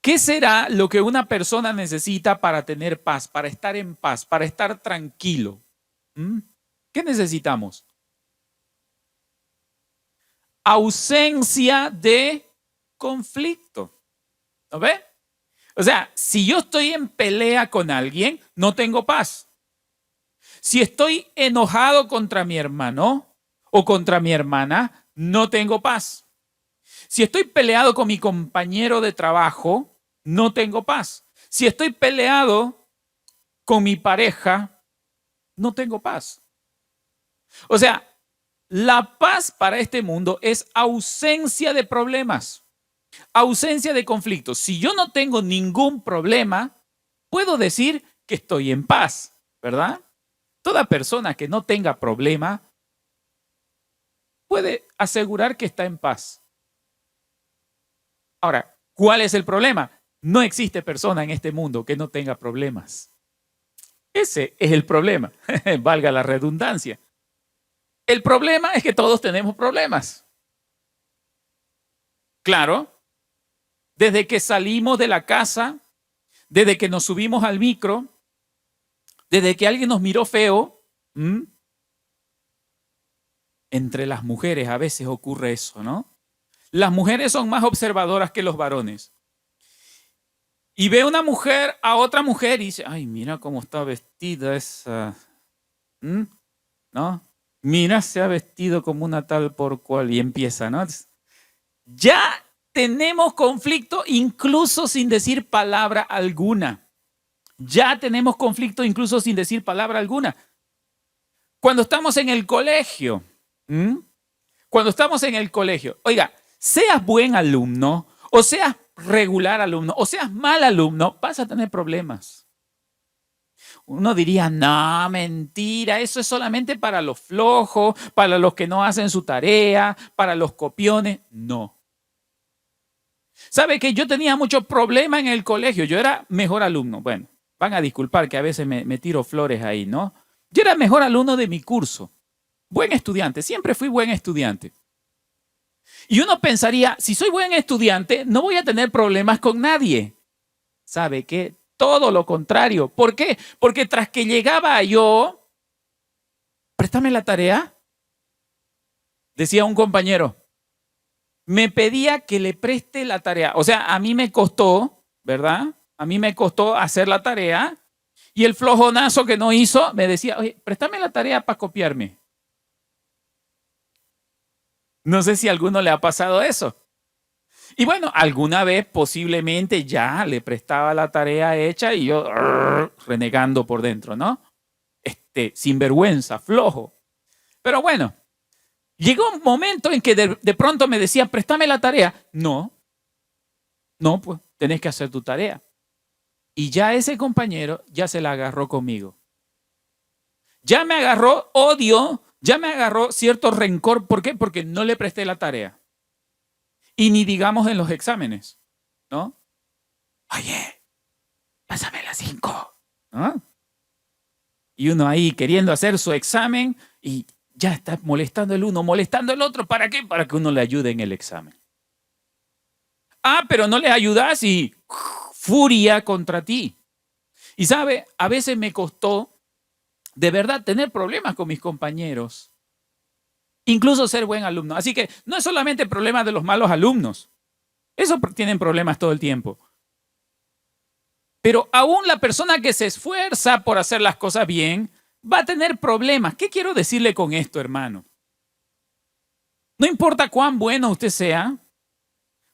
¿Qué será lo que una persona necesita para tener paz, para estar en paz, para estar tranquilo? ¿Mm? ¿Qué necesitamos? Ausencia de conflicto. ¿No ve? O sea, si yo estoy en pelea con alguien, no tengo paz. Si estoy enojado contra mi hermano o contra mi hermana, no tengo paz. Si estoy peleado con mi compañero de trabajo, no tengo paz. Si estoy peleado con mi pareja, no tengo paz. O sea, la paz para este mundo es ausencia de problemas, ausencia de conflictos. Si yo no tengo ningún problema, puedo decir que estoy en paz, ¿verdad? Toda persona que no tenga problema puede asegurar que está en paz. Ahora, ¿cuál es el problema? No existe persona en este mundo que no tenga problemas. Ese es el problema, valga la redundancia. El problema es que todos tenemos problemas. Claro, desde que salimos de la casa, desde que nos subimos al micro, desde que alguien nos miró feo, entre las mujeres a veces ocurre eso, ¿no? Las mujeres son más observadoras que los varones. Y ve una mujer a otra mujer y dice, ay, mira cómo está vestida esa. ¿No? Mira, se ha vestido como una tal por cual. Y empieza, ¿no? Ya tenemos conflicto incluso sin decir palabra alguna. Ya tenemos conflicto incluso sin decir palabra alguna. Cuando estamos en el colegio, oiga, seas buen alumno o seas regular alumno o seas mal alumno, vas a tener problemas. Uno diría, no, mentira, eso es solamente para los flojos, para los que no hacen su tarea, para los copiones. No. ¿Sabe que yo tenía muchos problemas en el colegio? Yo era mejor alumno. Bueno, van a disculpar que a veces me tiro flores ahí, ¿no? Yo era mejor alumno de mi curso. Buen estudiante, siempre fui buen estudiante. Y uno pensaría, si soy buen estudiante, no voy a tener problemas con nadie. ¿Sabe qué? Todo lo contrario. ¿Por qué? Porque tras que llegaba yo, préstame la tarea, decía un compañero, me pedía que le preste la tarea. O sea, a mí me costó, ¿verdad? A mí me costó hacer la tarea y el flojonazo que no hizo me decía, oye, préstame la tarea para copiarme. No sé si a alguno le ha pasado eso. Y bueno, alguna vez posiblemente ya le prestaba la tarea hecha y yo renegando por dentro, ¿no? Sinvergüenza, flojo. Pero bueno, llegó un momento en que de pronto me decía, préstame la tarea. No, pues tenés que hacer tu tarea. Y ya ese compañero ya se la agarró conmigo. Ya me agarró odio, ya me agarró cierto rencor. ¿Por qué? Porque no le presté la tarea. Y ni digamos en los exámenes, ¿no? Oye, pásame las 5. ¿No? Y uno ahí queriendo hacer su examen y ya está molestando el uno, molestando el otro. ¿Para qué? Para que uno le ayude en el examen. Ah, pero no le ayudas y furia contra ti. Y sabe, a veces me costó de verdad tener problemas con mis compañeros. Incluso ser buen alumno. Así que no es solamente el problema de los malos alumnos. Esos tienen problemas todo el tiempo. Pero aún la persona que se esfuerza por hacer las cosas bien va a tener problemas. ¿Qué quiero decirle con esto, hermano? No importa cuán bueno usted sea,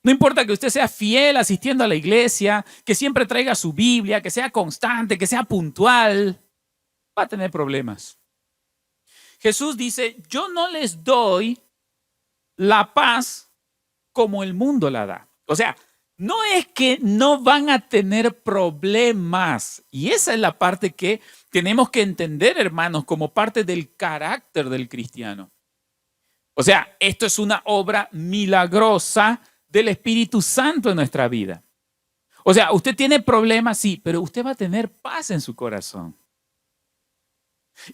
no importa que usted sea fiel asistiendo a la iglesia, que siempre traiga su Biblia, que sea constante, que sea puntual, va a tener problemas. Jesús dice, yo no les doy la paz como el mundo la da. O sea, no es que no van a tener problemas. Y esa es la parte que tenemos que entender, hermanos, como parte del carácter del cristiano. O sea, esto es una obra milagrosa del Espíritu Santo en nuestra vida. O sea, usted tiene problemas, sí, pero usted va a tener paz en su corazón.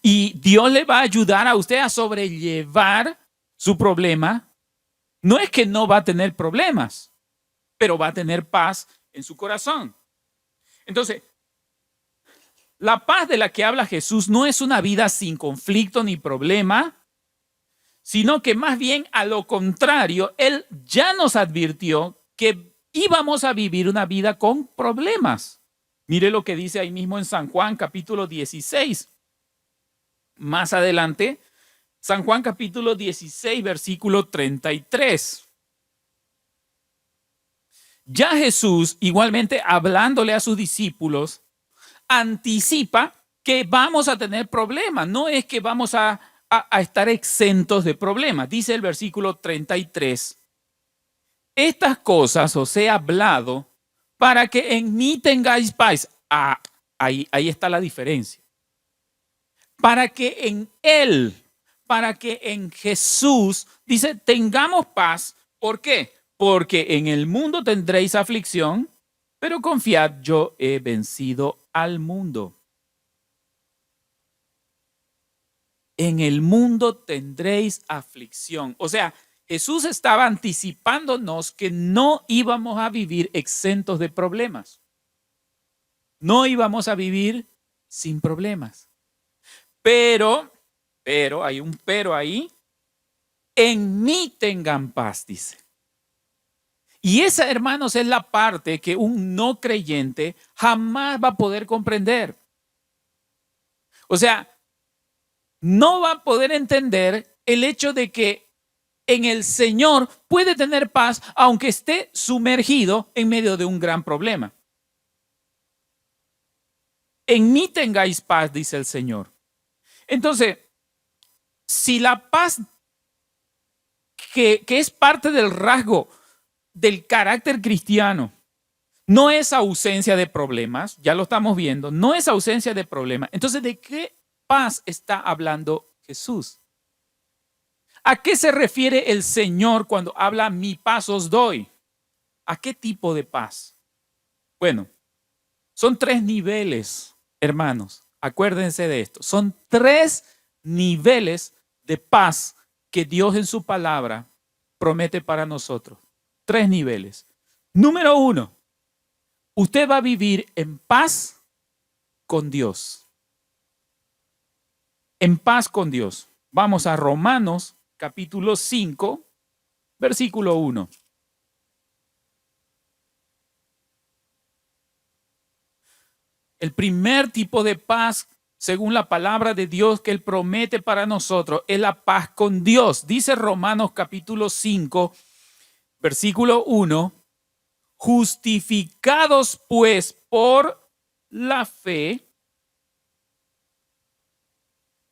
Y Dios le va a ayudar a usted a sobrellevar su problema. No es que no va a tener problemas, pero va a tener paz en su corazón. Entonces, la paz de la que habla Jesús no es una vida sin conflicto ni problema, sino que más bien a lo contrario, Él ya nos advirtió que íbamos a vivir una vida con problemas. Mire lo que dice ahí mismo en San Juan capítulo 16. Más adelante, San Juan capítulo 16, versículo 33. Ya Jesús, igualmente hablándole a sus discípulos, anticipa que vamos a tener problemas. No es que vamos a estar exentos de problemas. Dice el versículo 33. Estas cosas os he hablado para que en mí tengáis paz. Ahí está la diferencia. Para que en Él, para que en Jesús, dice, tengamos paz. ¿Por qué? Porque en el mundo tendréis aflicción, pero confiad, yo he vencido al mundo. En el mundo tendréis aflicción. O sea, Jesús estaba anticipándonos que no íbamos a vivir exentos de problemas. No íbamos a vivir sin problemas. Pero, hay un pero ahí, en mí tengan paz, dice. Y esa, hermanos, es la parte que un no creyente jamás va a poder comprender. O sea, no va a poder entender el hecho de que en el Señor puede tener paz aunque esté sumergido en medio de un gran problema. En mí tengáis paz, dice el Señor. Entonces, si la paz que es parte del rasgo del carácter cristiano no es ausencia de problemas, ya lo estamos viendo, no es ausencia de problemas, entonces ¿de qué paz está hablando Jesús? ¿A qué se refiere el Señor cuando habla mi paz os doy? ¿A qué tipo de paz? Bueno, son 3 niveles, hermanos. Acuérdense de esto. Son 3 niveles de paz que Dios en su palabra promete para nosotros. 3 niveles. Número 1, usted va a vivir en paz con Dios. En paz con Dios. Vamos a Romanos capítulo 5, versículo 1. El primer tipo de paz, según la palabra de Dios que Él promete para nosotros, es la paz con Dios. Dice Romanos capítulo 5, versículo 1. Justificados pues por la fe,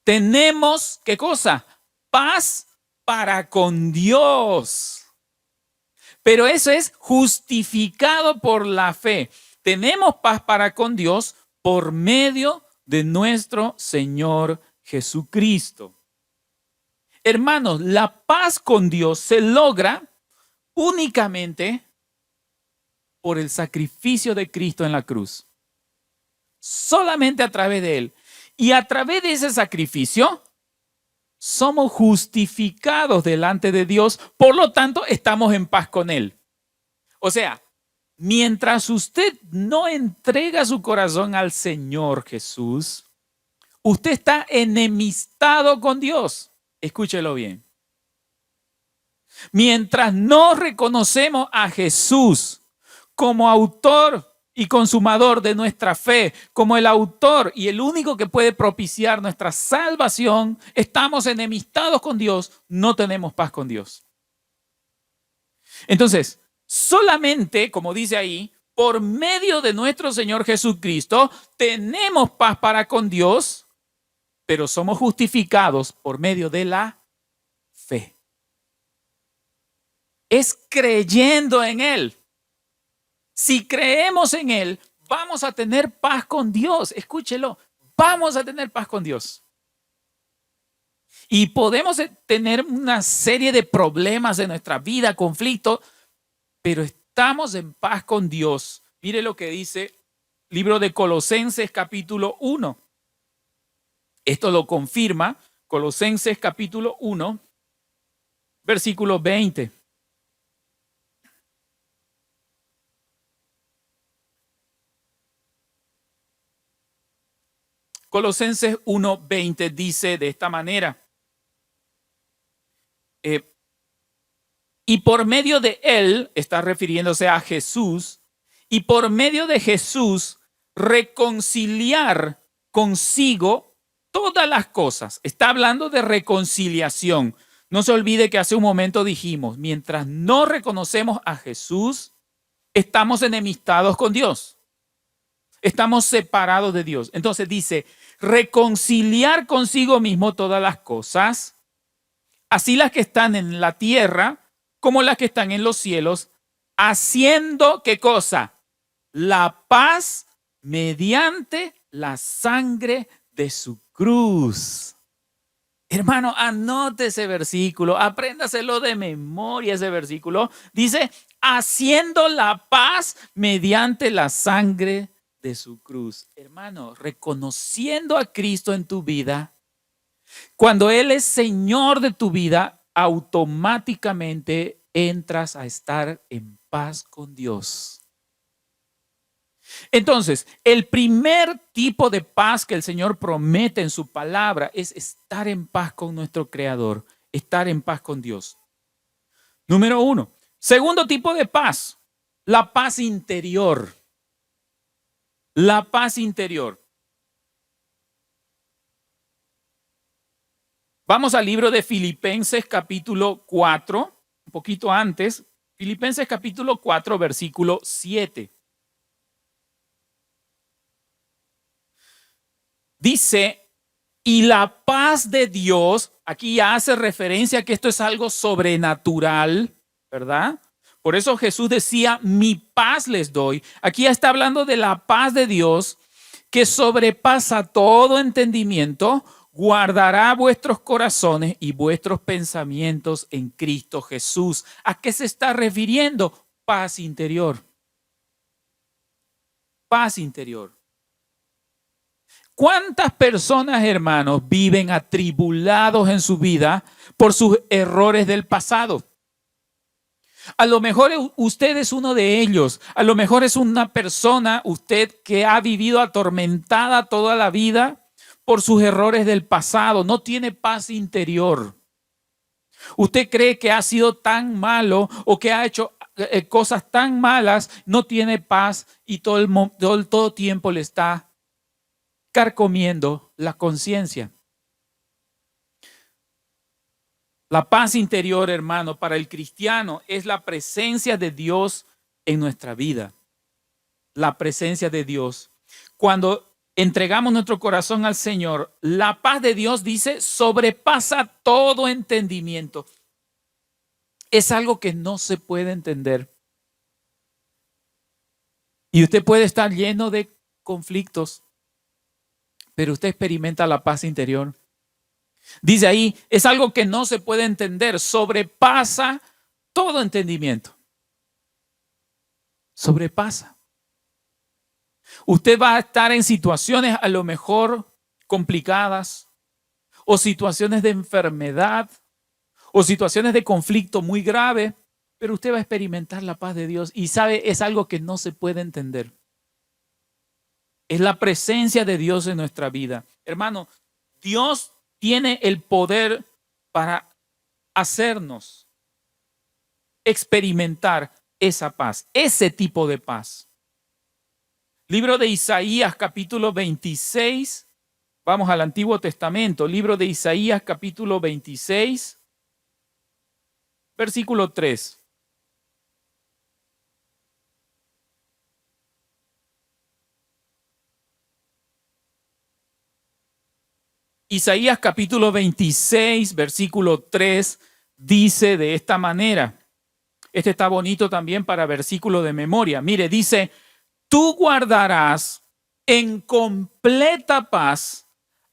tenemos, ¿qué cosa? Paz para con Dios. Pero eso es justificado por la fe. Tenemos paz para con Dios por medio de nuestro Señor Jesucristo. Hermanos, la paz con Dios se logra únicamente por el sacrificio de Cristo en la cruz. Solamente a través de Él. Y a través de ese sacrificio somos justificados delante de Dios, por lo tanto estamos en paz con Él. O sea, mientras usted no entrega su corazón al Señor Jesús, usted está enemistado con Dios. Escúchelo bien. Mientras no reconocemos a Jesús como autor y consumador de nuestra fe, como el autor y el único que puede propiciar nuestra salvación, estamos enemistados con Dios, no tenemos paz con Dios. Entonces, solamente, como dice ahí, por medio de nuestro Señor Jesucristo, tenemos paz para con Dios, pero somos justificados por medio de la fe. Es creyendo en Él. Si creemos en Él, vamos a tener paz con Dios. Escúchelo, vamos a tener paz con Dios. Y podemos tener una serie de problemas en nuestra vida, conflictos, pero estamos en paz con Dios. Mire lo que dice el libro de Colosenses capítulo 1. Esto lo confirma Colosenses capítulo 1, versículo 20. Colosenses 1:20 dice de esta manera, y por medio de él, está refiriéndose a Jesús, y por medio de Jesús reconciliar consigo todas las cosas. Está hablando de reconciliación. No se olvide que hace un momento dijimos, mientras no reconocemos a Jesús, estamos enemistados con Dios. Estamos separados de Dios. Entonces dice, reconciliar consigo mismo todas las cosas, así las que están en la tierra como las que están en los cielos, haciendo, ¿qué cosa? La paz mediante la sangre de su cruz. Hermano, anote ese versículo, apréndaselo de memoria ese versículo. Dice, haciendo la paz mediante la sangre de su cruz. Hermano, reconociendo a Cristo en tu vida, cuando Él es Señor de tu vida, automáticamente entras a estar en paz con Dios. Entonces, el primer tipo de paz que el Señor promete en su palabra es estar en paz con nuestro Creador, estar en paz con Dios. Número 1. Segundo tipo de paz, la paz interior. La paz interior. Vamos al libro de Filipenses capítulo 4, un poquito antes. Filipenses capítulo 4, versículo 7. Dice, y la paz de Dios, aquí ya hace referencia a que esto es algo sobrenatural, ¿verdad? Por eso Jesús decía, mi paz les doy. Aquí ya está hablando de la paz de Dios que sobrepasa todo entendimiento, guardará vuestros corazones y vuestros pensamientos en Cristo Jesús. ¿A qué se está refiriendo? Paz interior. Paz interior. ¿Cuántas personas, hermanos, viven atribulados en su vida por sus errores del pasado? A lo mejor usted es uno de ellos. A lo mejor es una persona, usted que ha vivido atormentada toda la vida por sus errores del pasado. No tiene paz interior. Usted cree que ha sido tan malo o que ha hecho cosas tan malas, no tiene paz y todo tiempo le está carcomiendo la conciencia. La paz interior, hermano, para el cristiano es la presencia de Dios en nuestra vida. La presencia de Dios. Cuando entregamos nuestro corazón al Señor, la paz de Dios, dice, sobrepasa todo entendimiento. Es algo que no se puede entender. Y usted puede estar lleno de conflictos, pero usted experimenta la paz interior. Dice ahí, es algo que no se puede entender, sobrepasa todo entendimiento. Sobrepasa. Usted va a estar en situaciones a lo mejor complicadas, o situaciones de enfermedad, o situaciones de conflicto muy grave, pero usted va a experimentar la paz de Dios y sabe, es algo que no se puede entender. Es la presencia de Dios en nuestra vida. Hermano, Dios tiene el poder para hacernos experimentar esa paz, ese tipo de paz. Libro de Isaías, capítulo 26. Vamos al Antiguo Testamento. Libro de Isaías, capítulo 26, versículo 3. Isaías capítulo 26, versículo 3, dice de esta manera. Este está bonito también para versículo de memoria. Mire, dice, tú guardarás en completa paz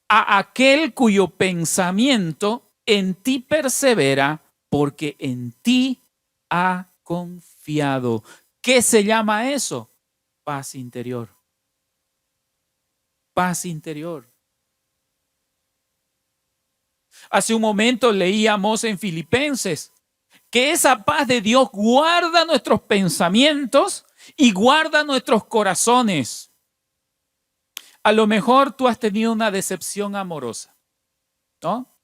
a aquel cuyo pensamiento en ti persevera, porque en ti ha confiado. ¿Qué se llama eso? Paz interior. Paz interior. Hace un momento leíamos en Filipenses que esa paz de Dios guarda nuestros pensamientos y guarda nuestros corazones. A lo mejor tú has tenido una decepción amorosa, ¿no?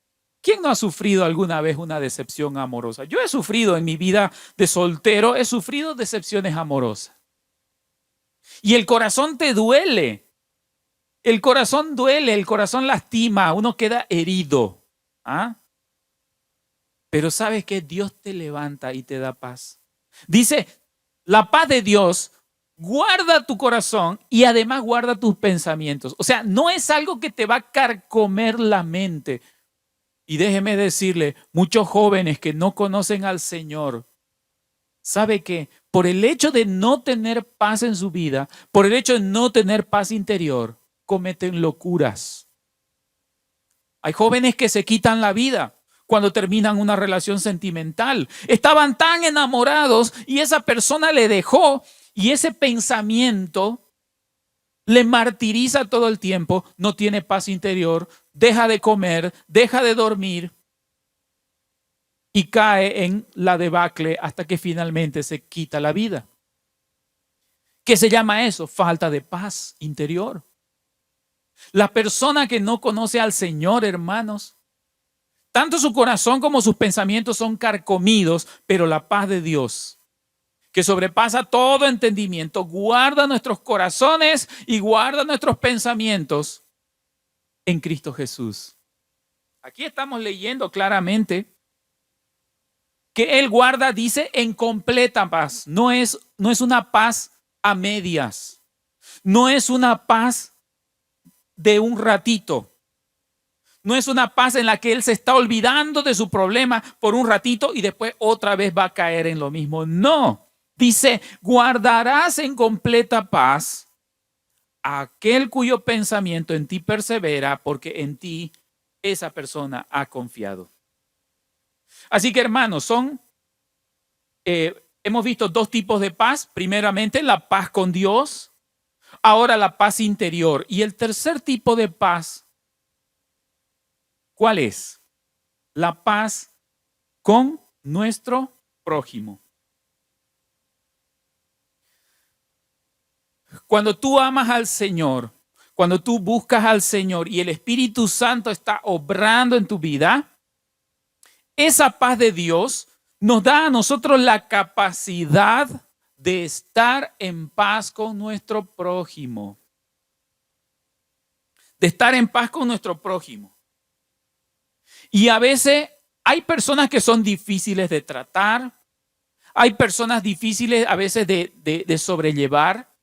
¿Quién no ha sufrido alguna vez una decepción amorosa? Yo he sufrido en mi vida de soltero, he sufrido decepciones amorosas. Y el corazón te duele. El corazón duele, el corazón lastima, uno queda herido. ¿Ah? Pero ¿sabes qué? Dios te levanta y te da paz. Dice, la paz de Dios guarda tu corazón y además guarda tus pensamientos. O sea, no es algo que te va a carcomer la mente. Y déjeme decirle, muchos jóvenes que no conocen al Señor, ¿sabe qué? Por el hecho de no tener paz en su vida, por el hecho de no tener paz interior, cometen locuras. Hay jóvenes que se quitan la vida cuando terminan una relación sentimental. Estaban tan enamorados y esa persona le dejó y ese pensamiento le martiriza todo el tiempo, no tiene paz interior, deja de comer, deja de dormir y cae en la debacle hasta que finalmente se quita la vida. ¿Qué se llama eso? Falta de paz interior. La persona que no conoce al Señor, hermanos, tanto su corazón como sus pensamientos son carcomidos, pero la paz de Dios, que sobrepasa todo entendimiento, guarda nuestros corazones y guarda nuestros pensamientos en Cristo Jesús. Aquí estamos leyendo claramente que Él guarda, dice, en completa paz. No es una paz a medias. No es una paz de un ratito. No es una paz en la que Él se está olvidando de su problema por un ratito y después otra vez va a caer en lo mismo. No. Dice, guardarás en completa paz a aquel cuyo pensamiento en ti persevera, porque en ti esa persona ha confiado. Así que, hermanos, hemos visto dos tipos de paz. Primeramente, la paz con Dios. Ahora, la paz interior. Y el tercer tipo de paz, ¿cuál es? La paz con nuestro prójimo. Cuando tú amas al Señor, cuando tú buscas al Señor y el Espíritu Santo está obrando en tu vida, esa paz de Dios nos da a nosotros la capacidad de estar en paz con nuestro prójimo. De estar en paz con nuestro prójimo. Y a veces hay personas que son difíciles de tratar, hay personas difíciles a veces de sobrellevar,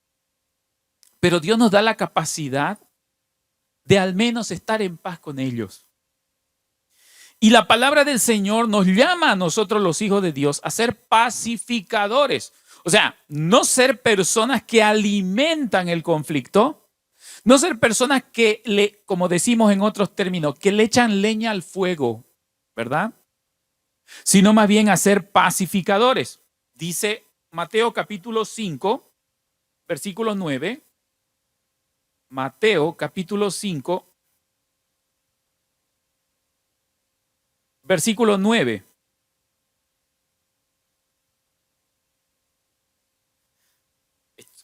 pero Dios nos da la capacidad de al menos estar en paz con ellos. Y la palabra del Señor nos llama a nosotros los hijos de Dios a ser pacificadores. O sea, no ser personas que alimentan el conflicto, no ser personas que, como decimos en otros términos, que le echan leña al fuego, ¿verdad? Sino más bien a ser pacificadores. Dice Mateo capítulo 5, versículo 9. Mateo capítulo 5, versículo 9.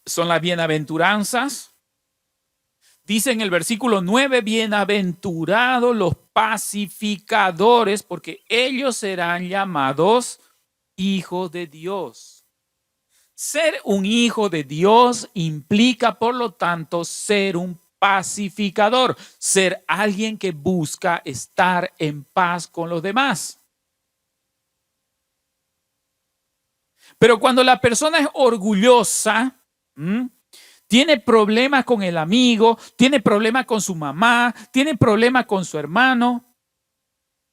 Son las bienaventuranzas. Dice en el versículo 9, bienaventurados los pacificadores, porque ellos serán llamados hijos de Dios. Ser un hijo de Dios implica, por lo tanto, ser un pacificador, ser alguien que busca estar en paz con los demás. Pero cuando la persona es orgullosa, tiene problemas con el amigo, tiene problemas con su mamá, tiene problemas con su hermano,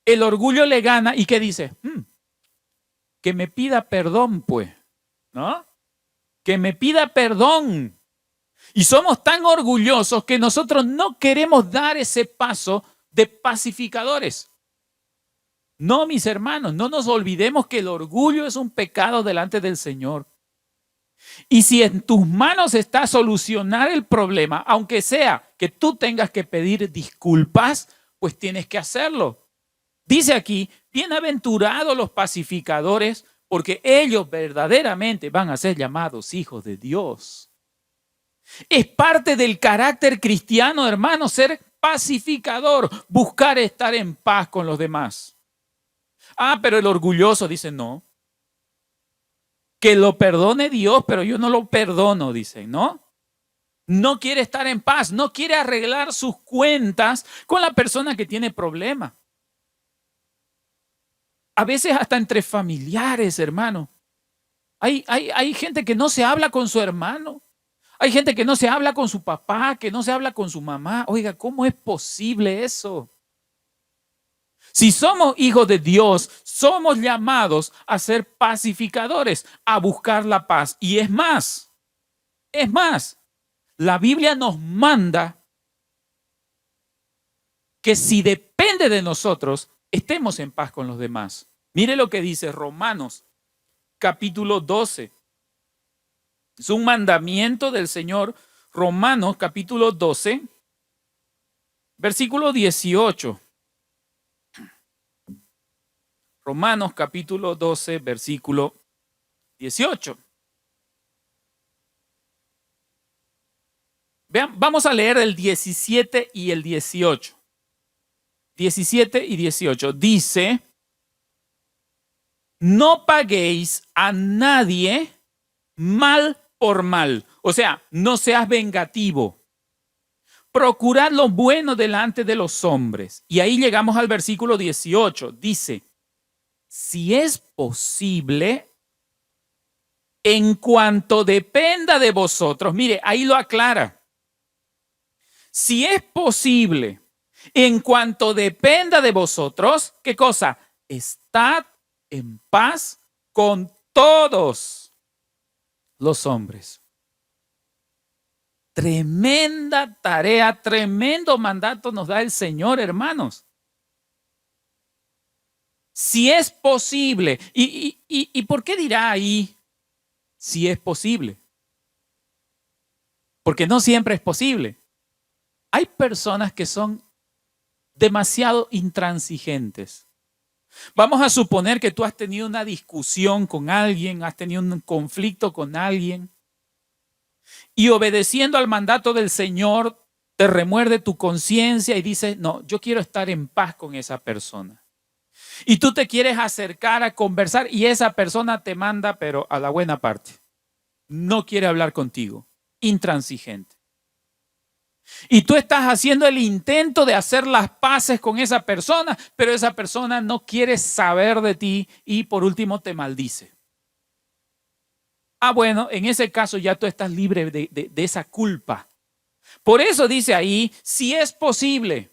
el orgullo le gana y ¿qué dice? Que me pida perdón, pues, ¿no? Que me pida perdón. Y somos tan orgullosos que nosotros no queremos dar ese paso de pacificadores. No, mis hermanos, no nos olvidemos que el orgullo es un pecado delante del Señor. Y si en tus manos está solucionar el problema, aunque sea que tú tengas que pedir disculpas, pues tienes que hacerlo. Dice aquí, bienaventurados los pacificadores, porque ellos verdaderamente van a ser llamados hijos de Dios. Es parte del carácter cristiano, hermano, ser pacificador, buscar estar en paz con los demás. Ah, pero el orgulloso dice no. Que lo perdone Dios, pero yo no lo perdono, dicen, ¿no? No quiere estar en paz, no quiere arreglar sus cuentas con la persona que tiene problemas. A veces hasta entre familiares, hermano. Hay gente que no se habla con su hermano. Hay gente que no se habla con su papá, que no se habla con su mamá. Oiga, ¿cómo es posible eso? Si somos hijos de Dios, somos llamados a ser pacificadores, a buscar la paz. Y es más, la Biblia nos manda que si depende de nosotros, estemos en paz con los demás. Mire lo que dice Romanos capítulo 12. Es un mandamiento del Señor. Romanos capítulo 12, versículo 18. Romanos capítulo 12, versículo 18. Vean, vamos a leer el 17 y el 18. 17 y 18. Dice, no paguéis a nadie mal por mal. O sea, no seas vengativo. Procurad lo bueno delante de los hombres. Y ahí llegamos al versículo 18. Dice, si es posible, en cuanto dependa de vosotros, mire, ahí lo aclara. Si es posible, en cuanto dependa de vosotros, ¿qué cosa? Estad en paz con todos los hombres. Tremenda tarea, tremendo mandato nos da el Señor, hermanos. Si es posible. ¿Y por qué dirá ahí si es posible? Porque no siempre es posible. Hay personas que son demasiado intransigentes. Vamos a suponer que tú has tenido una discusión con alguien, has tenido un conflicto con alguien y obedeciendo al mandato del Señor te remuerde tu conciencia y dices, no, yo quiero estar en paz con esa persona. Y tú te quieres acercar a conversar y esa persona te manda, pero a la buena parte. No quiere hablar contigo, intransigente. Y tú estás haciendo el intento de hacer las paces con esa persona, pero esa persona no quiere saber de ti y por último te maldice. Ah, bueno, en ese caso ya tú estás libre de esa culpa. Por eso dice ahí, si es posible,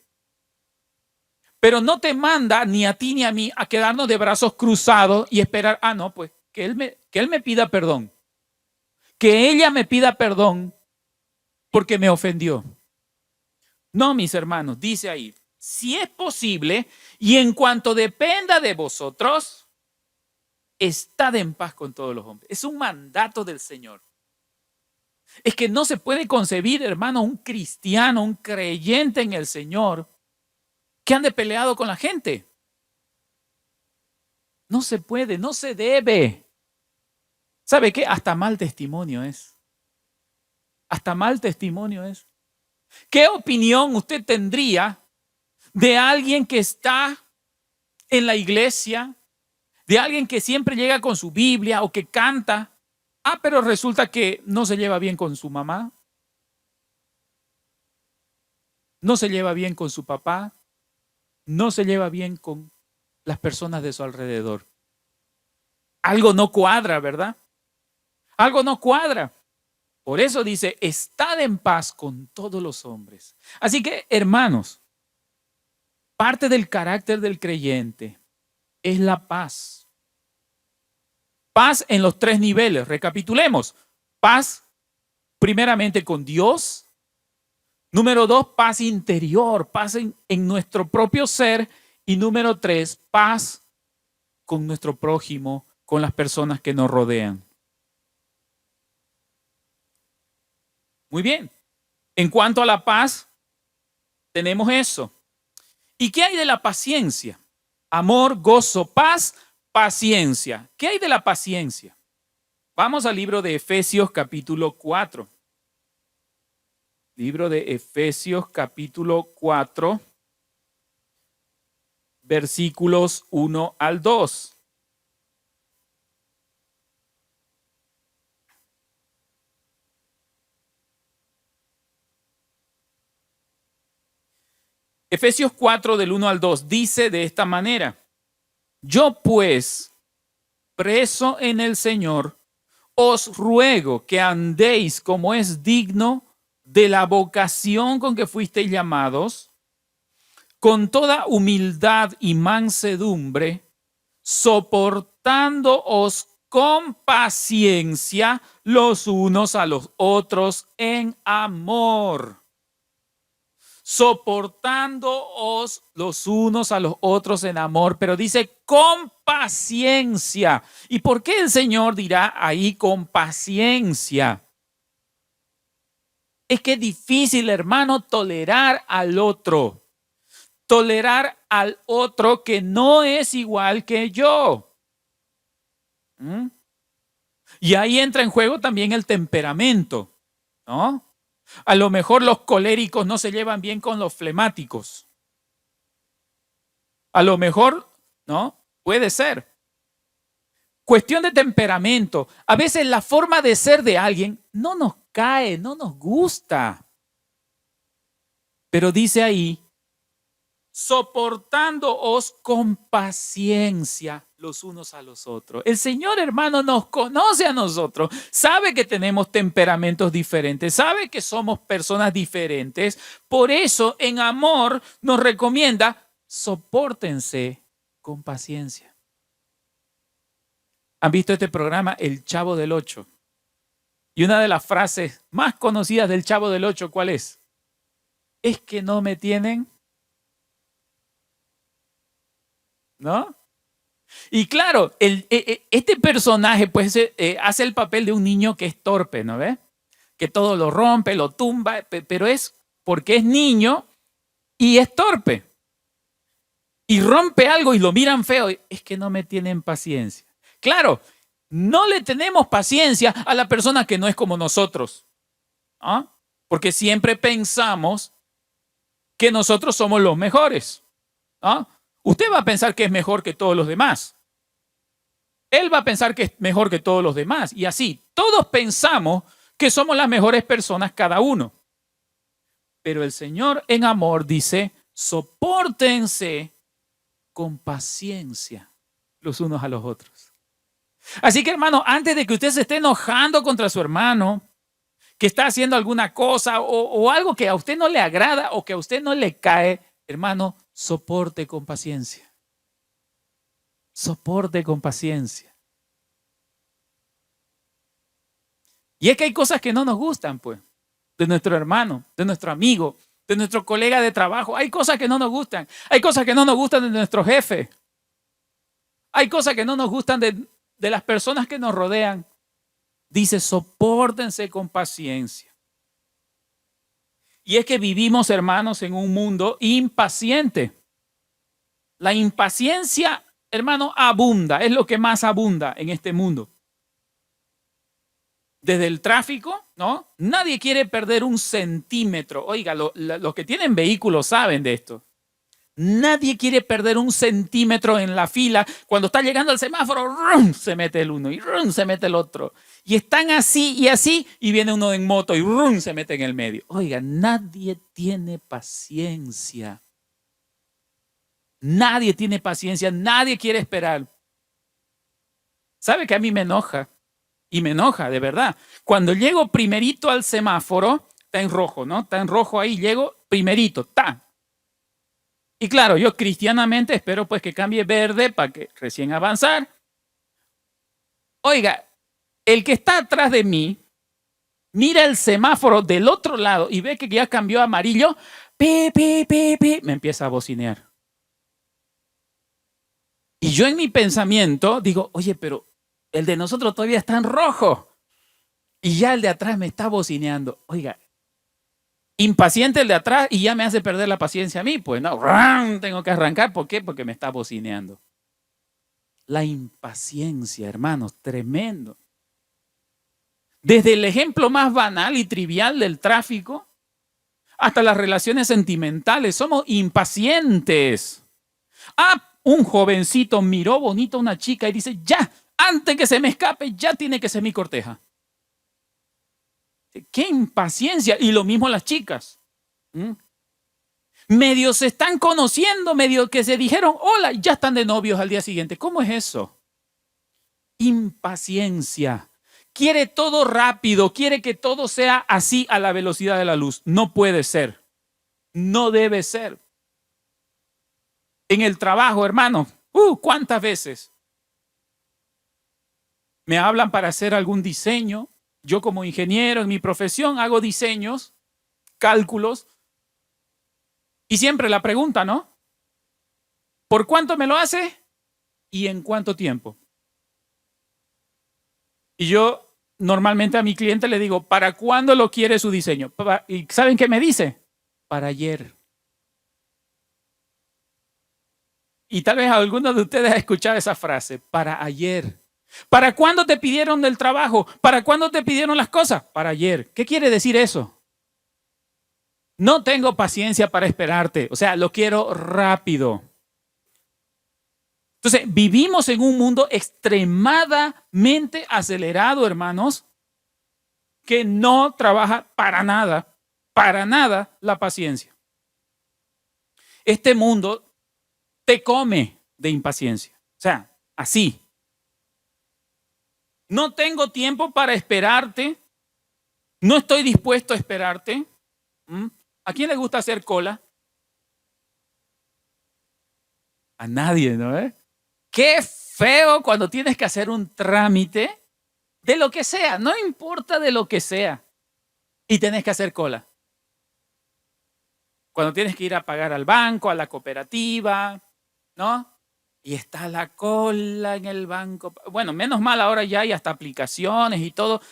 pero no te manda ni a ti ni a mí a quedarnos de brazos cruzados y esperar, no, pues que él me pida perdón, que ella me pida perdón porque me ofendió. No, mis hermanos, dice ahí, si es posible y en cuanto dependa de vosotros, estad en paz con todos los hombres. Es un mandato del Señor. Es que no se puede concebir, hermano, un cristiano, un creyente en el Señor que ande peleado con la gente. No se puede, no se debe. ¿Sabe qué? Hasta mal testimonio es. Hasta mal testimonio es. ¿Qué opinión usted tendría de alguien que está en la iglesia, de alguien que siempre llega con su Biblia o que canta, pero resulta que no se lleva bien con su mamá, no se lleva bien con su papá, no se lleva bien con las personas de su alrededor? Algo no cuadra, ¿verdad? Algo no cuadra. Por eso dice, estad en paz con todos los hombres. Así que, hermanos, parte del carácter del creyente es la paz. Paz en los 3 niveles. Recapitulemos. Paz primeramente con Dios. Número 2, paz interior, paz en nuestro propio ser. Y número 3, paz con nuestro prójimo, con las personas que nos rodean. Muy bien. En cuanto a la paz, tenemos eso. ¿Y qué hay de la paciencia? Amor, gozo, paz, paciencia. ¿Qué hay de la paciencia? Vamos al libro de Efesios capítulo 4. Libro de Efesios capítulo 4, versículos 1 al 2. Efesios 4 del 1 al 2 dice de esta manera: yo pues, preso en el Señor, os ruego que andéis como es digno de la vocación con que fuisteis llamados, con toda humildad y mansedumbre, soportándoos con paciencia los unos a los otros en amor. Soportándoos los unos a los otros en amor, pero dice con paciencia. ¿Y por qué el Señor dirá ahí con paciencia? Es que es difícil, hermano, tolerar al otro. Tolerar al otro que no es igual que yo. Y ahí entra en juego también el temperamento, ¿no? A lo mejor los coléricos no se llevan bien con los flemáticos. A lo mejor, ¿no? Puede ser. Cuestión de temperamento. A veces la forma de ser de alguien no nos cae, no nos gusta. Pero dice ahí, soportándoos con paciencia los unos a los otros. El Señor, hermano, nos conoce a nosotros, sabe que tenemos temperamentos diferentes, sabe que somos personas diferentes. Por eso, en amor, nos recomienda, sopórtense con paciencia. ¿Han visto este programa, El Chavo del Ocho? Y una de las frases más conocidas del Chavo del Ocho, ¿cuál es? Es que no me tienen, ¿no? Y claro, este personaje pues hace el papel de un niño que es torpe, ¿no ves? Que todo lo rompe, lo tumba, pero es porque es niño y es torpe. Y rompe algo y lo miran feo. Es que no me tienen paciencia. Claro, no le tenemos paciencia a la persona que no es como nosotros. ¿Ah? Porque siempre pensamos que nosotros somos los mejores. ¿Ah? Usted va a pensar que es mejor que todos los demás. Él va a pensar que es mejor que todos los demás. Y así, todos pensamos que somos las mejores personas cada uno. Pero el Señor en amor dice, sopórtense con paciencia los unos a los otros. Así que, hermano, antes de que usted se esté enojando contra su hermano, que está haciendo alguna cosa o algo que a usted no le agrada o que a usted no le cae, hermano, soporte con paciencia. Soporte con paciencia. Y es que hay cosas que no nos gustan, pues, de nuestro hermano, de nuestro amigo, de nuestro colega de trabajo. Hay cosas que no nos gustan. Hay cosas que no nos gustan de nuestro jefe. Hay cosas que no nos gustan de las personas que nos rodean. Dice, sopórtense con paciencia. Y es que vivimos, hermanos, en un mundo impaciente. La impaciencia, hermano, abunda, es lo que más abunda en este mundo. Desde el tráfico, ¿no? Nadie quiere perder un centímetro. Oiga, los que tienen vehículos saben de esto. Nadie quiere perder un centímetro en la fila. Cuando está llegando al semáforo, ¡rum!, se mete el uno y ¡rum!, se mete el otro. Y están así, y viene uno en moto y ¡rum!, se mete en el medio. Oiga, nadie tiene paciencia. Nadie tiene paciencia, nadie quiere esperar. ¿Sabe que a mí me enoja? Y me enoja, de verdad. Cuando llego primerito al semáforo, está en rojo, ¿no? Está en rojo ahí, llego primerito, ¡ta! Y claro, yo cristianamente espero pues que cambie verde para que recién avanzar. Oiga, el que está atrás de mí mira el semáforo del otro lado y ve que ya cambió a amarillo, pi, pi, pi, pi, me empieza a bocinear. Y yo en mi pensamiento digo, oye, pero el de nosotros todavía está en rojo. Y ya el de atrás me está bocineando. Oiga, impaciente el de atrás y ya me hace perder la paciencia a mí. Pues no, tengo que arrancar. ¿Por qué? Porque me está bocineando. La impaciencia, hermanos, tremendo. Desde el ejemplo más banal y trivial del tráfico, Hasta las relaciones sentimentales, somos impacientes. Un jovencito miró bonito a una chica y dice, ya, antes que se me escape, ya tiene que ser mi corteja. ¡Qué impaciencia! Y lo mismo las chicas. Medio se están conociendo, medio que se dijeron hola y ya están de novios al día siguiente. ¿Cómo es eso? Impaciencia. Quiere todo rápido, quiere que todo sea así a la velocidad de la luz. No puede ser. No debe ser. En el trabajo, hermano, ¿cuántas veces me hablan para hacer algún diseño? Yo como ingeniero en mi profesión hago diseños, cálculos, y siempre la pregunta, ¿no? ¿Por cuánto me lo hace? ¿Y en cuánto tiempo? Y yo normalmente a mi cliente le digo, ¿para cuándo lo quiere su diseño? ¿Y saben qué me dice? Para ayer. Y tal vez algunos de ustedes han escuchado esa frase, para ayer. ¿Para cuándo te pidieron del trabajo? ¿Para cuándo te pidieron las cosas? Para ayer. ¿Qué quiere decir eso? No tengo paciencia para esperarte. O sea, lo quiero rápido. Entonces, vivimos en un mundo extremadamente acelerado, hermanos, que no trabaja para nada la paciencia. Este mundo te come de impaciencia. O sea, así. No tengo tiempo para esperarte. No estoy dispuesto a esperarte. ¿A quién le gusta hacer cola? A nadie, ¿no? Qué feo cuando tienes que hacer un trámite de lo que sea, no importa de lo que sea, y tenés que hacer cola. Cuando tienes que ir a pagar al banco, a la cooperativa, ¿no? Y está la cola en el banco. Bueno, menos mal ahora ya hay hasta aplicaciones y todo.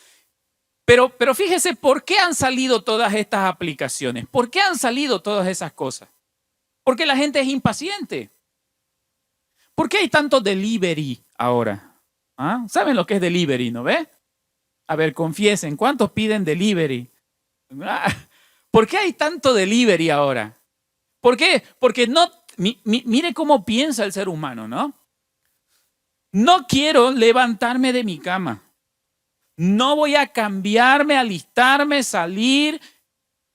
Pero fíjese, ¿por qué han salido todas estas aplicaciones? ¿Por qué han salido todas esas cosas? Porque la gente es impaciente. ¿Por qué hay tanto delivery ahora? ¿Saben lo que es delivery, no ve? A ver, confiesen, ¿cuántos piden delivery? ¿Por qué hay tanto delivery ahora? ¿Por qué? Porque no, mire cómo piensa el ser humano, ¿no? No quiero levantarme de mi cama. No voy a cambiarme, alistarme, salir,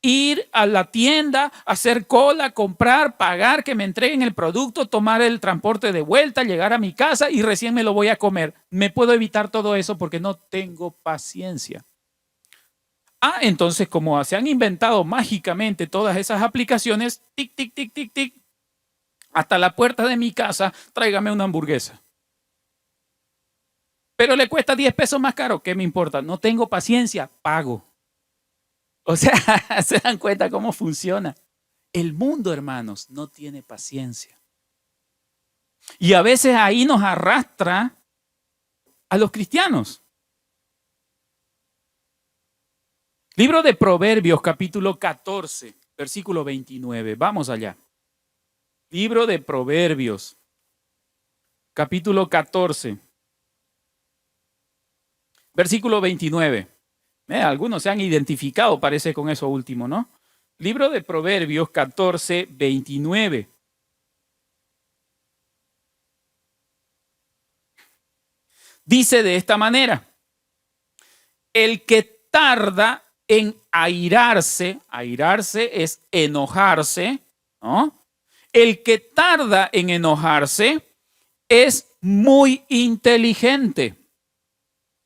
ir a la tienda, hacer cola, comprar, pagar, que me entreguen el producto, tomar el transporte de vuelta, llegar a mi casa y recién me lo voy a comer. Me puedo evitar todo eso porque no tengo paciencia. Entonces como se han inventado mágicamente todas esas aplicaciones, tic, tic, tic, tic, tic, hasta la puerta de mi casa, tráigame una hamburguesa. Pero le cuesta 10 pesos más caro, ¿qué me importa? No tengo paciencia, pago. O sea, se dan cuenta cómo funciona. El mundo, hermanos, no tiene paciencia. Y a veces ahí nos arrastra a los cristianos. Libro de Proverbios, capítulo 14, versículo 29. Vamos allá. Libro de Proverbios, capítulo 14, versículo 29. Algunos se han identificado, parece, con eso último, ¿no? Libro de Proverbios 14, 29. Dice de esta manera: el que tarda en airarse es enojarse, ¿no? El que tarda en enojarse es muy inteligente.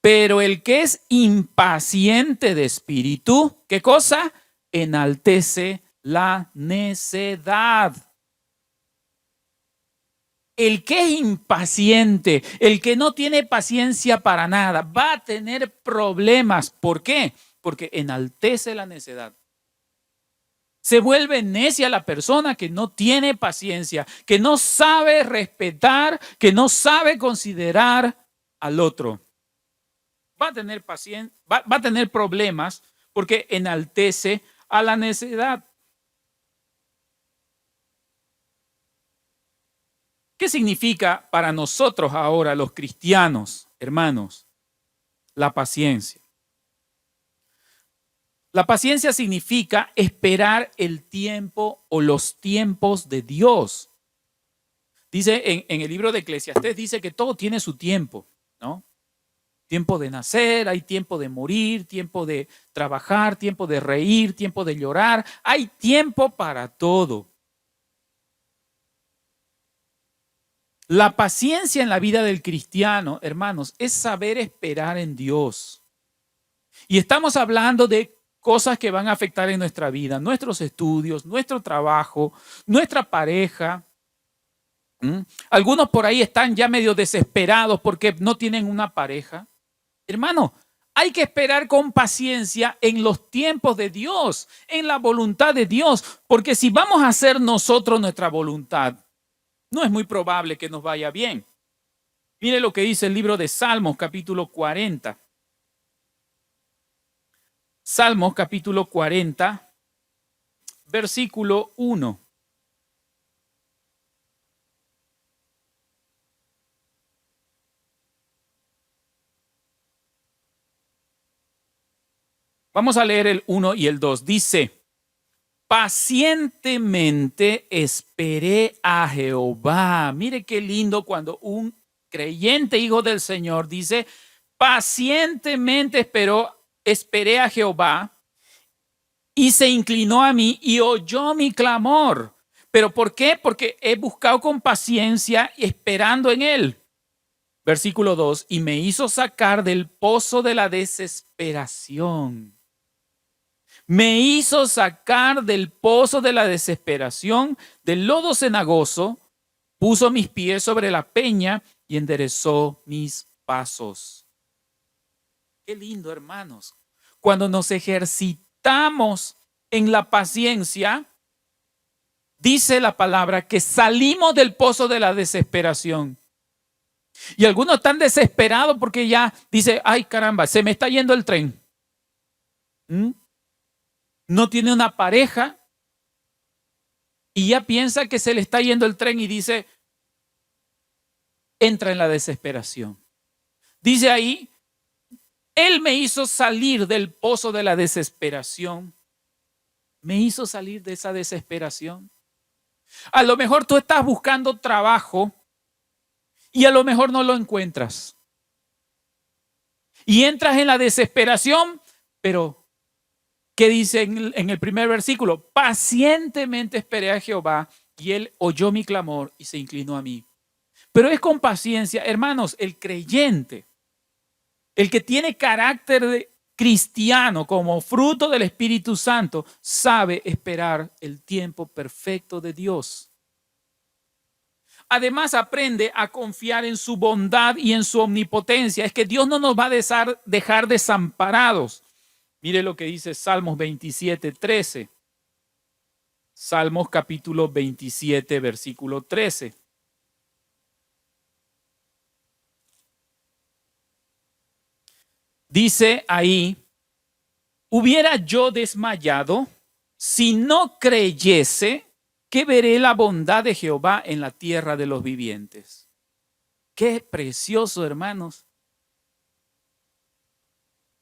Pero el que es impaciente de espíritu, ¿qué cosa? Enaltece la necedad. El que es impaciente, el que no tiene paciencia para nada, va a tener problemas. ¿Por qué? Porque enaltece la necedad. Se vuelve necia la persona que no tiene paciencia, que no sabe respetar, que no sabe considerar al otro. Va a tener paciencia, va a tener problemas porque enaltece a la necedad. ¿Qué significa para nosotros ahora, los cristianos, hermanos, la paciencia? La paciencia significa esperar el tiempo o los tiempos de Dios. Dice en el libro de Eclesiastés, dice que todo tiene su tiempo, ¿no? Tiempo de nacer, hay tiempo de morir, tiempo de trabajar, tiempo de reír, tiempo de llorar. Hay tiempo para todo. La paciencia en la vida del cristiano, hermanos, es saber esperar en Dios. Y estamos hablando de cosas que van a afectar en nuestra vida, nuestros estudios, nuestro trabajo, nuestra pareja. Algunos por ahí están ya medio desesperados porque no tienen una pareja. Hermano, hay que esperar con paciencia en los tiempos de Dios, en la voluntad de Dios, porque si vamos a hacer nosotros nuestra voluntad, no es muy probable que nos vaya bien. Mire lo que dice el libro de Salmos, capítulo 40. Salmos, capítulo 40, versículo 1. Vamos a leer el 1 y el 2. Dice, pacientemente esperé a Jehová. Mire qué lindo cuando un creyente hijo del Señor dice, pacientemente esperé a Jehová y se inclinó a mí y oyó mi clamor. ¿Pero por qué? Porque he buscado con paciencia esperando en él. Versículo 2, y me hizo sacar del pozo de la desesperación. Me hizo sacar del pozo de la desesperación, del lodo cenagoso, puso mis pies sobre la peña y enderezó mis pasos. Qué lindo, hermanos. Cuando nos ejercitamos en la paciencia, dice la palabra que salimos del pozo de la desesperación. Y algunos están desesperados porque ya dice, ay caramba, se me está yendo el tren. No tiene una pareja y ya piensa que se le está yendo el tren y dice, entra en la desesperación. Dice ahí, Él me hizo salir del pozo de la desesperación. Me hizo salir de esa desesperación. A lo mejor tú estás buscando trabajo y a lo mejor no lo encuentras. Y entras en la desesperación, pero ¿qué dice en el primer versículo? Pacientemente esperé a Jehová y Él oyó mi clamor y se inclinó a mí. Pero es con paciencia, hermanos, el creyente, el que tiene carácter cristiano como fruto del Espíritu Santo, sabe esperar el tiempo perfecto de Dios. Además, aprende a confiar en su bondad y en su omnipotencia. Es que Dios no nos va a dejar desamparados. Mire lo que dice Salmos 27, 13. Salmos capítulo 27, versículo 13. Dice ahí, hubiera yo desmayado si no creyese que veré la bondad de Jehová en la tierra de los vivientes. Qué precioso, hermanos.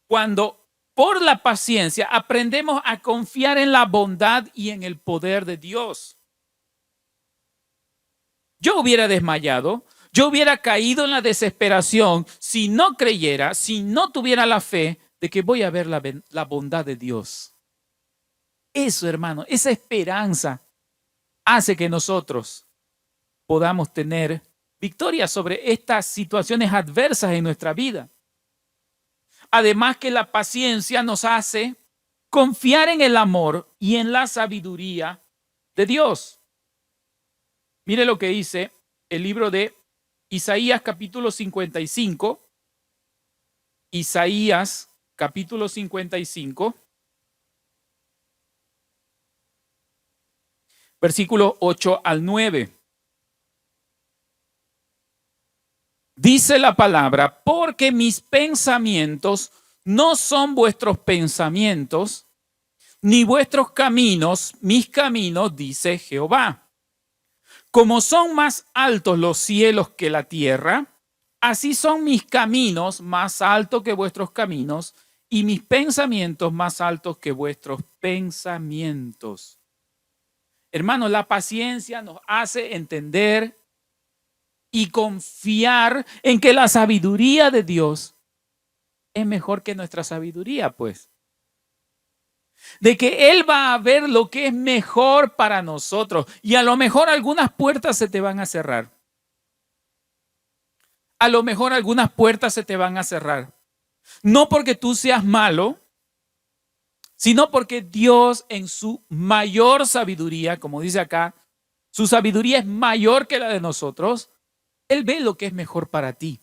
Cuando por la paciencia aprendemos a confiar en la bondad y en el poder de Dios. Yo hubiera desmayado, yo hubiera caído en la desesperación si no creyera, si no tuviera la fe de que voy a ver la bondad de Dios. Eso, hermano, esa esperanza hace que nosotros podamos tener victoria sobre estas situaciones adversas en nuestra vida. Además que la paciencia nos hace confiar en el amor y en la sabiduría de Dios. Mire lo que dice el libro de Isaías capítulo 55. Isaías capítulo 55. Versículo 8 al 9. Dice la palabra, porque mis pensamientos no son vuestros pensamientos, ni vuestros caminos, mis caminos, dice Jehová. Como son más altos los cielos que la tierra, así son mis caminos más altos que vuestros caminos y mis pensamientos más altos que vuestros pensamientos. Hermanos, la paciencia nos hace entender y confiar en que la sabiduría de Dios es mejor que nuestra sabiduría, pues. De que Él va a ver lo que es mejor para nosotros. Y a lo mejor algunas puertas se te van a cerrar. A lo mejor algunas puertas se te van a cerrar. No porque tú seas malo, sino porque Dios en su mayor sabiduría, como dice acá, su sabiduría es mayor que la de nosotros. Él ve lo que es mejor para ti.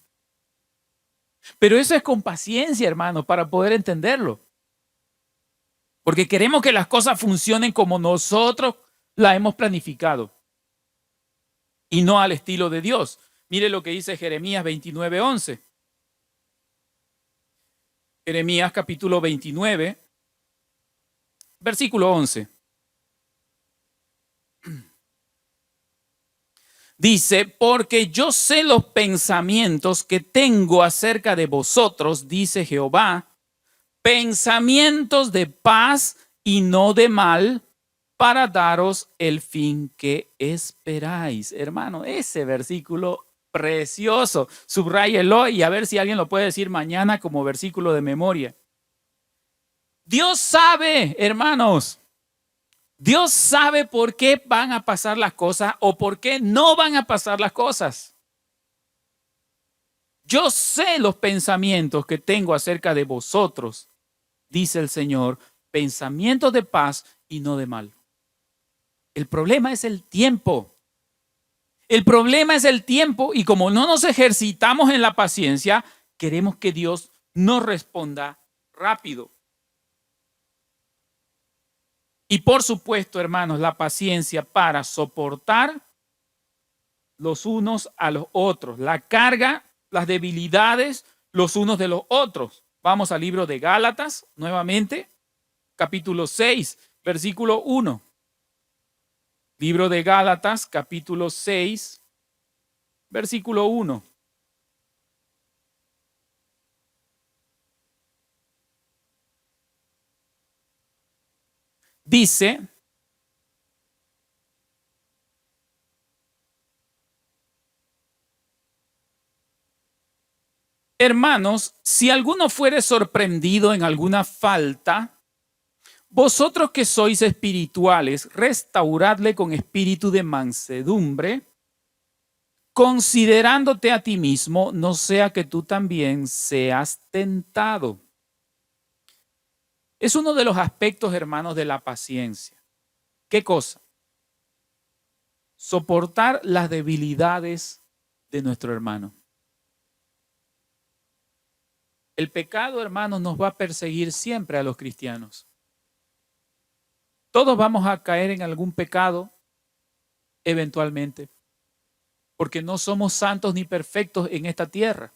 Pero eso es con paciencia, hermano, para poder entenderlo. Porque queremos que las cosas funcionen como nosotros las hemos planificado y no al estilo de Dios. Mire lo que dice Jeremías 29:11. Jeremías capítulo 29, versículo 11. Dice, porque yo sé los pensamientos que tengo acerca de vosotros, dice Jehová, pensamientos de paz y no de mal, para daros el fin que esperáis. Hermano, ese versículo precioso, subráyelo y a ver si alguien lo puede decir mañana como versículo de memoria. Dios sabe, hermanos, Dios sabe por qué van a pasar las cosas o por qué no van a pasar las cosas. Yo sé los pensamientos que tengo acerca de vosotros, dice el Señor, pensamientos de paz y no de mal. El problema es el tiempo. El problema es el tiempo y como no nos ejercitamos en la paciencia, queremos que Dios nos responda rápido. Y por supuesto, hermanos, la paciencia para soportar los unos a los otros, la carga, las debilidades los unos de los otros. Vamos al libro de Gálatas, nuevamente, capítulo 6, versículo 1. Libro de Gálatas, capítulo 6, versículo 1. Dice, hermanos, si alguno fuere sorprendido en alguna falta, vosotros que sois espirituales, restauradle con espíritu de mansedumbre, considerándote a ti mismo, no sea que tú también seas tentado. Es uno de los aspectos, hermanos, de la paciencia. ¿Qué cosa? Soportar las debilidades de nuestro hermano. El pecado, hermanos, nos va a perseguir siempre a los cristianos. Todos vamos a caer en algún pecado eventualmente, porque no somos santos ni perfectos en esta tierra.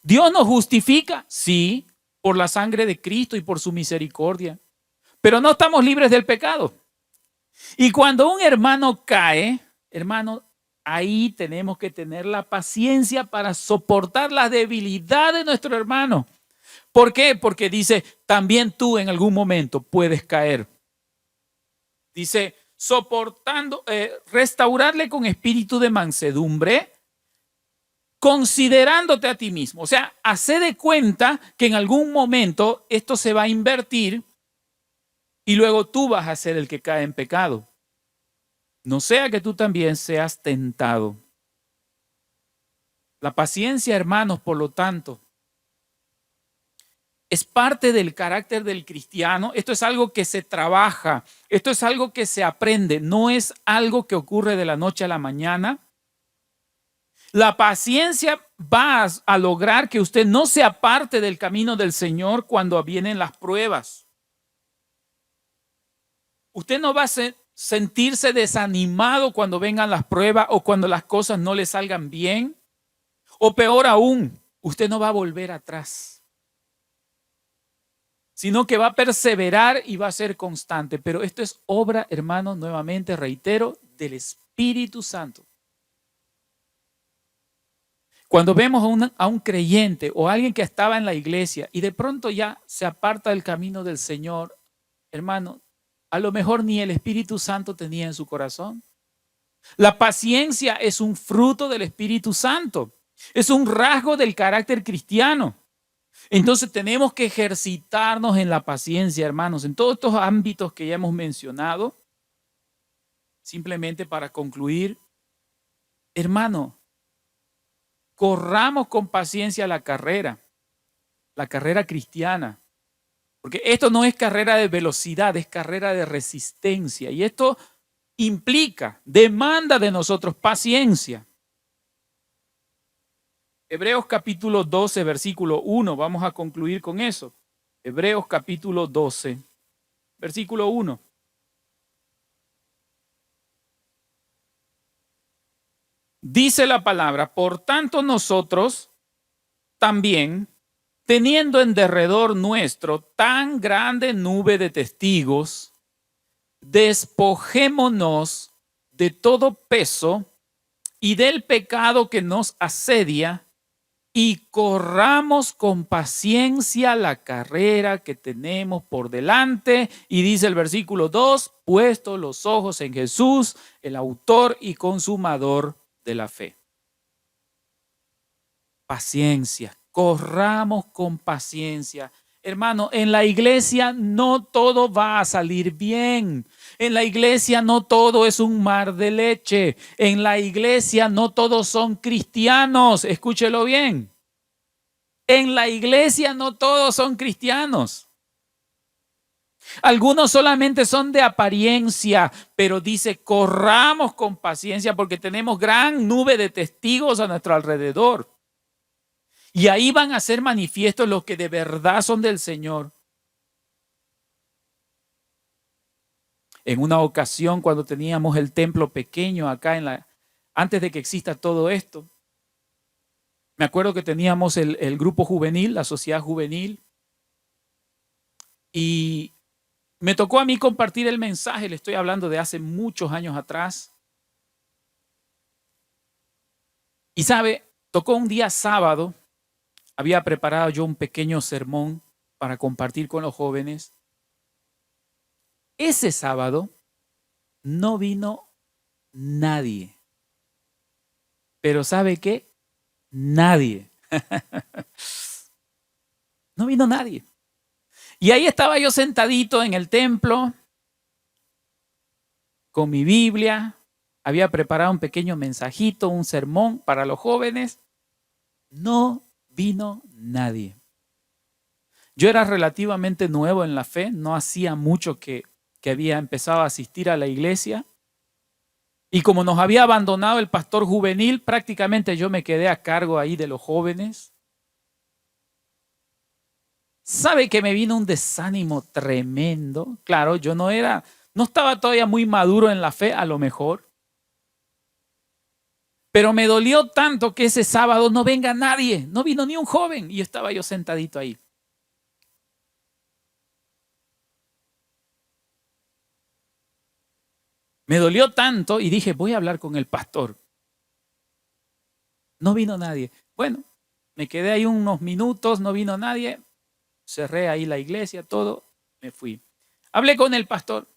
¿Dios nos justifica? Sí, por la sangre de Cristo y por su misericordia, pero no estamos libres del pecado. Y cuando un hermano cae, hermano, ahí tenemos que tener la paciencia para soportar la debilidad de nuestro hermano. ¿Por qué? Porque dice, también tú en algún momento puedes caer. Dice, soportando, restaurarle con espíritu de mansedumbre, considerándote a ti mismo. O sea, hace de cuenta que en algún momento esto se va a invertir y luego tú vas a ser el que cae en pecado. No sea que tú también seas tentado. La paciencia, hermanos, por lo tanto, es parte del carácter del cristiano. Esto es algo que se trabaja, esto es algo que se aprende, no es algo que ocurre de la noche a la mañana. La paciencia va a lograr que usted no se aparte del camino del Señor cuando vienen las pruebas. Usted no va a sentirse desanimado cuando vengan las pruebas o cuando las cosas no le salgan bien. O peor aún, usted no va a volver atrás, sino que va a perseverar y va a ser constante. Pero esto es obra, hermanos, nuevamente reitero, del Espíritu Santo. Cuando vemos a un creyente o a alguien que estaba en la iglesia y de pronto ya se aparta del camino del Señor, hermano, a lo mejor ni el Espíritu Santo tenía en su corazón. La paciencia es un fruto del Espíritu Santo, es un rasgo del carácter cristiano. Entonces tenemos que ejercitarnos en la paciencia, hermanos, en todos estos ámbitos que ya hemos mencionado. Simplemente para concluir, hermano, corramos con paciencia la carrera cristiana. Porque esto no es carrera de velocidad, es carrera de resistencia. Y esto implica, demanda de nosotros paciencia. Hebreos capítulo 12, versículo 1, vamos a concluir con eso. Hebreos capítulo 12, versículo 1. Dice la palabra, por tanto nosotros también, teniendo en derredor nuestro tan grande nube de testigos, despojémonos de todo peso y del pecado que nos asedia y corramos con paciencia la carrera que tenemos por delante. Y dice el versículo 2, puesto los ojos en Jesús, el autor y consumador de la fe. Paciencia, corramos con paciencia. Hermano, en la iglesia no todo va a salir bien. En la iglesia no todo es un mar de leche. En la iglesia no todos son cristianos. Escúchelo bien. En la iglesia no todos son cristianos. Algunos solamente son de apariencia, pero dice, corramos con paciencia porque tenemos gran nube de testigos a nuestro alrededor. Y ahí van a ser manifiestos los que de verdad son del Señor. En una ocasión, cuando teníamos el templo pequeño acá, antes de que exista todo esto, me acuerdo que teníamos el grupo juvenil, la sociedad juvenil, y me tocó a mí compartir el mensaje, le estoy hablando de hace muchos años atrás. Y sabe, tocó un día sábado. Había preparado yo un pequeño sermón para compartir con los jóvenes. Ese sábado no vino nadie. Pero ¿sabe qué? Nadie. No vino nadie. Y ahí estaba yo sentadito en el templo con mi Biblia. Había preparado un pequeño mensajito, un sermón para los jóvenes. No vino nadie. Yo era relativamente nuevo en la fe, no hacía mucho que había empezado a asistir a la iglesia. Y como nos había abandonado el pastor juvenil, prácticamente yo me quedé a cargo ahí de los jóvenes. ¿Sabe que me vino un desánimo tremendo? Claro, yo no estaba todavía muy maduro en la fe, a lo mejor. Pero me dolió tanto que ese sábado no venga nadie, no vino ni un joven y estaba yo sentadito ahí. Me dolió tanto y dije, voy a hablar con el pastor. No vino nadie. Bueno, me quedé ahí unos minutos, no vino nadie. Cerré ahí la iglesia, todo, me fui. Hablé con el pastor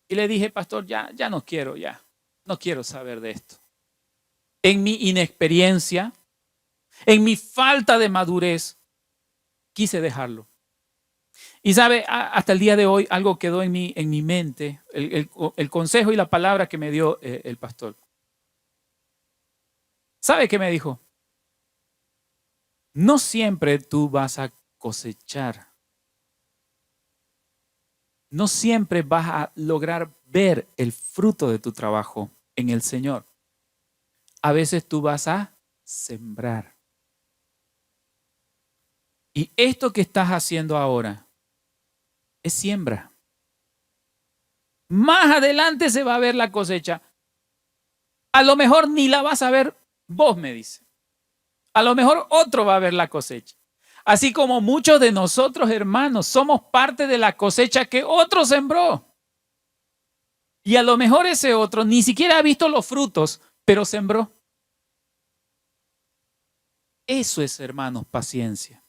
y le dije, pastor, ya no quiero saber de esto. En mi inexperiencia, en mi falta de madurez, quise dejarlo. Y sabe, hasta el día de hoy algo quedó en mi mente, el consejo y la palabra que me dio el pastor. ¿Sabe qué me dijo? No siempre tú vas a cosechar. No siempre vas a lograr ver el fruto de tu trabajo en el Señor. A veces tú vas a sembrar. Y esto que estás haciendo ahora es siembra. Más adelante se va a ver la cosecha. A lo mejor ni la vas a ver vos, me dice. A lo mejor otro va a ver la cosecha. Así como muchos de nosotros, hermanos, somos parte de la cosecha que otro sembró. Y a lo mejor ese otro ni siquiera ha visto los frutos, pero sembró. Eso es, hermanos, paciencia.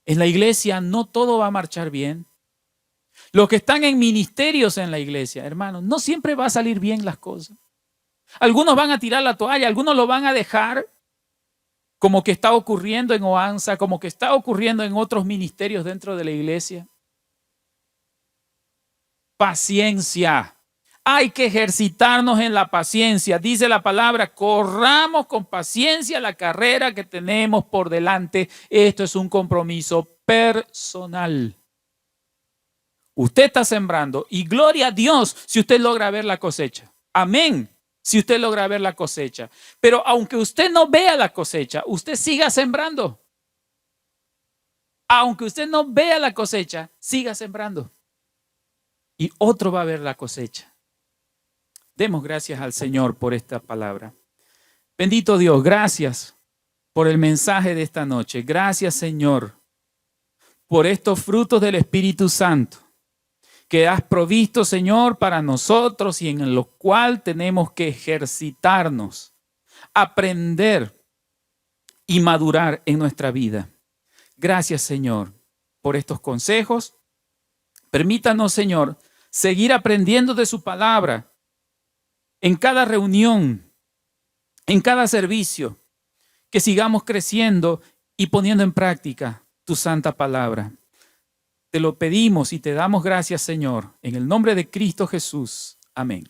En la iglesia no todo va a marchar bien. Los que están en ministerios en la iglesia, hermanos, no siempre va a salir bien las cosas. Algunos van a tirar la toalla, algunos lo van a dejar, como que está ocurriendo en Oanza, como que está ocurriendo en otros ministerios dentro de la iglesia. Paciencia. Hay que ejercitarnos en la paciencia. Dice la palabra, corramos con paciencia la carrera que tenemos por delante. Esto es un compromiso personal. Usted está sembrando y gloria a Dios si usted logra ver la cosecha. Amén. Si usted logra ver la cosecha. Pero aunque usted no vea la cosecha, usted siga sembrando. Aunque usted no vea la cosecha, siga sembrando. Y otro va a ver la cosecha. Demos gracias al Señor por esta palabra. Bendito Dios, gracias por el mensaje de esta noche. Gracias, Señor, por estos frutos del Espíritu Santo que has provisto, Señor, para nosotros y en los cuales tenemos que ejercitarnos, aprender y madurar en nuestra vida. Gracias, Señor, por estos consejos. Permítanos, Señor, seguir aprendiendo de su palabra en cada reunión, en cada servicio, que sigamos creciendo y poniendo en práctica tu santa palabra. Te lo pedimos y te damos gracias, Señor, en el nombre de Cristo Jesús. Amén.